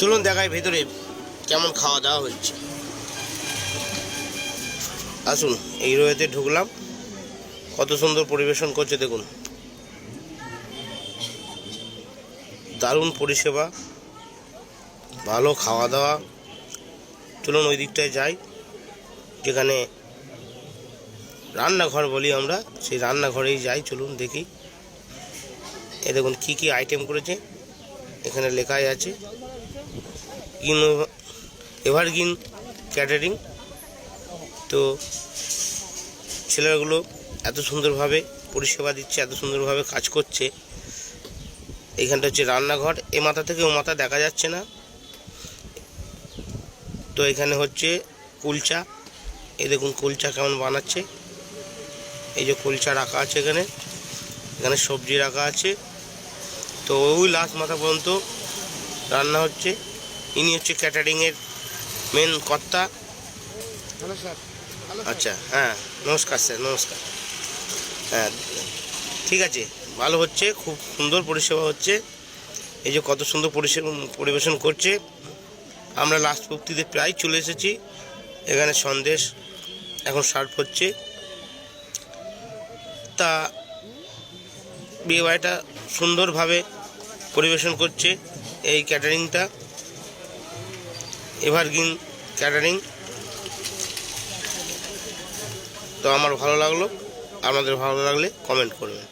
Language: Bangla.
চলুন দেখাই ভেতরে কেমন খাওয়া দাওয়া হচ্ছে। আসুন, এই রয়েতে ঢুকলাম, কত সুন্দর পরিবেশন করছে দেখুন, দারুণ পরিষেবা, ভালো খাওয়া দাওয়া। চলুন ওই দিকটায় যাই, যেখানে রান্নাঘর বলি আমরা, সেই রান্নাঘরেই যাই। চলুন দেখি, এ দেখুন কী কী আইটেম করেছে, এখানে লেখাই আছে এভারগ্রিন ক্যাটারিং। তো ছেলেগুলো এত সুন্দরভাবে পরিষেবা দিচ্ছে, এত সুন্দরভাবে কাজ করছে। এইখানটা হচ্ছে রান্নাঘর, এ মাথা থেকে ও মাথা দেখা যাচ্ছে না। তো এখানে হচ্ছে কুলচা, এই দেখুন কুলচা কেমন বানাচ্ছে। এই যে কুলচা রাখা আছে এখানে, এখানে সবজি রাখা আছে। তো ওই লাস্ট মাথা পর্যন্ত রান্না হচ্ছে। ইনি হচ্ছে ক্যাটারিংয়ের মেন কর্তা। আচ্ছা, হ্যাঁ নমস্কার স্যার, নমস্কার। হ্যাঁ ঠিক আছে, ভালো হচ্ছে, খুব সুন্দর পরিষেবা হচ্ছে। এই যে কত সুন্দর পরিবেশন করছে। আমরা লাস্ট পক্তিতে প্রায় চলে এসেছি। এখানে সন্দেশ এখন সার্ভ হচ্ছে। তা বিয়েবাড়িটা সুন্দরভাবে পরিবেশন করছে এই ক্যাটারিংটা, এভারগ্রিন ক্যাটারিং। তো আমার ভালো লাগলো, আপনাদের ভালো লাগলে কমেন্ট করবেন।